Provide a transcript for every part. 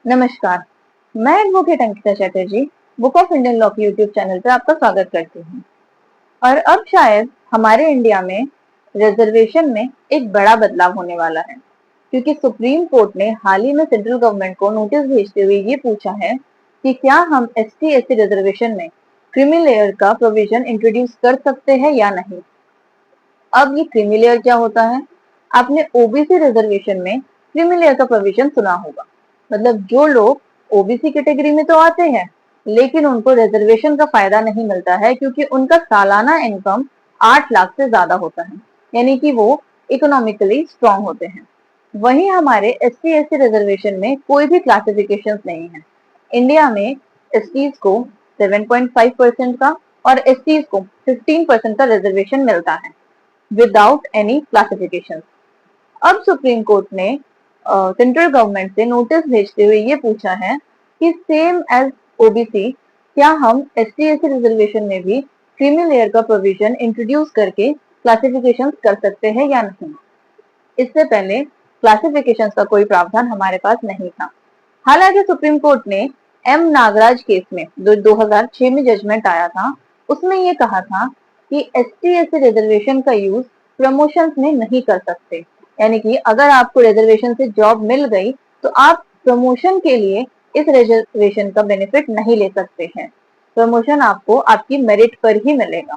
नमस्कार, मैं advocate Ankita Chatterjee book of Indian law के यूट्यूब चैनल पर आपका स्वागत करती हूँ। और अब शायद हमारे इंडिया में रिजर्वेशन में एक बड़ा बदलाव होने वाला है, क्योंकि सुप्रीम कोर्ट ने हाल ही में सेंट्रल गवर्नमेंट को नोटिस भेजते हुए ये पूछा है कि क्या हम ST/SC रिजर्वेशन में क्रीमी लेयर का प्रोविजन इंट्रोड्यूस कर सकते हैं या नहीं। अब ये क्रीमी लेयर क्या होता है? आपने ओबीसी रिजर्वेशन में क्रीमी लेयर का प्रोविजन सुना होगा। मतलब जो लोग ओबीसी कैटेगरी में तो आते हैं, लेकिन उनको रिजर्वेशन का फायदा नहीं मिलता है, क्योंकि उनका सालाना इनकम 8 लाख से ज्यादा होता है, यानी कि वो इकोनॉमिकली स्ट्रांग होते हैं। वहीं हमारे ST/SC रिजर्वेशन में कोई भी क्लासिफिकेशन नहीं है। इंडिया में STs को 7.5% का और STs को 15% का रिजर्वेशन मिलता है विदाउट एनी क्लासिफिकेशन। अब सुप्रीम कोर्ट ने सेंट्रल गवर्नमेंट से नोटिस भेजते हुए ये पूछा है कि सेम एज ओबीसी क्या हम ST/SC रिजर्वेशन में भी क्रीमी लेयर का प्रोविजन इंट्रोड्यूस करके क्लासिफिकेशन कर सकते हैं या नहीं। इससे पहले क्लासिफिकेशन का कोई प्रावधान हमारे पास नहीं था। हालांकि सुप्रीम कोर्ट ने M नागराज केस में 2006 में जजमेंट आया था, उसमें ये कहा था कि ST/SC रिजर्वेशन का यूज प्रमोशंस में नहीं कर सकते, यानी कि अगर आपको रिजर्वेशन से जॉब मिल गई तो आप प्रमोशन के लिए इस रिजर्वेशन का बेनिफिट नहीं ले सकते हैं। प्रमोशन आपको आपकी मेरिट पर ही मिलेगा।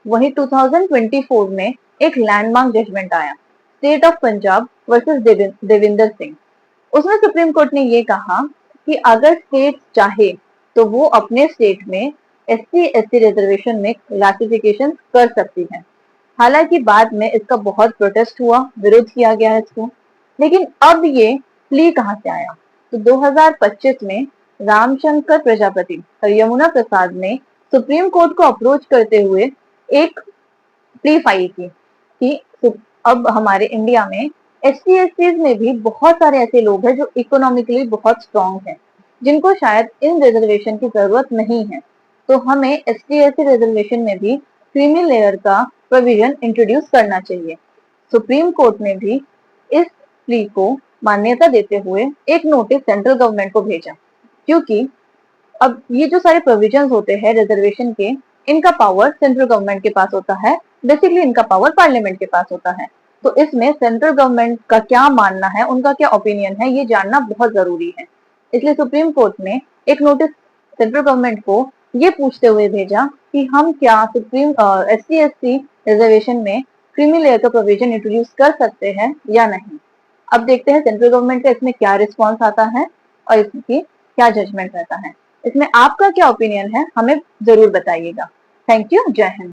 वहीं 2024 में एक लैंडमार्क जजमेंट आया, state of Punjab versus Devinder Singh. उसमें सुप्रीम कोर्ट ने ये कहा कि अगर स्टेट चाहे तो वो अपने स्टेट में ST/SC रिजर्वेशन में क्लासिफिकेशन कर सकती है। हालांकि बाद में इसका बहुत प्रोटेस्ट हुआ, विरोध किया गया है इसको। लेकिन अब ये प्ली कहां से आया? तो 2025 में रामशंकर प्रजापति और यमुना प्रसाद ने सुप्रीम कोर्ट को अप्रोच करते हुए एक प्ली फाइल की कि अब हमारे इंडिया में ST/SCs में भी बहुत सारे ऐसे लोग हैं जो इकोनॉमिकली बहुत स्ट्रांग हैं, जिनको शायद इन रिजर्वेशन की जरूरत नहीं है। तो हमें ST/SC रिजर्वेशन में भी क्रीमी लेयर का प्रोविजन इंट्रोड्यूस करना चाहिए। सुप्रीम कोर्ट ने भी इस प्ली को मान्यता देते हुए एक नोटिस सेंट्रल गवर्नमेंट को भेजा, क्योंकि अब ये जो सारे प्रोविजंस होते हैं रिजर्वेशन के, इनका पावर सेंट्रल गवर्नमेंट के पास होता है। बेसिकली इनका पावर पार्लियामेंट के पास होता है। तो इसमें सेंट्रल गवर्नमेंट का क्या मानना है, उनका क्या ओपिनियन है, ये जानना बहुत जरूरी है। इसलिए सुप्रीम कोर्ट ने एक नोटिस सेंट्रल गवर्नमेंट को ये पूछते हुए भेजा कि हम क्या सुप्रीम ST/SC रिजर्वेशन में क्रीमी लेयर का प्रोविजन इंट्रोड्यूस कर सकते हैं या नहीं। अब देखते हैं सेंट्रल गवर्नमेंट का इसमें क्या रिस्पॉन्स आता है और इसकी क्या जजमेंट रहता है। इसमें आपका क्या ओपिनियन है, हमें जरूर बताइएगा। Thank you. जय हिंद।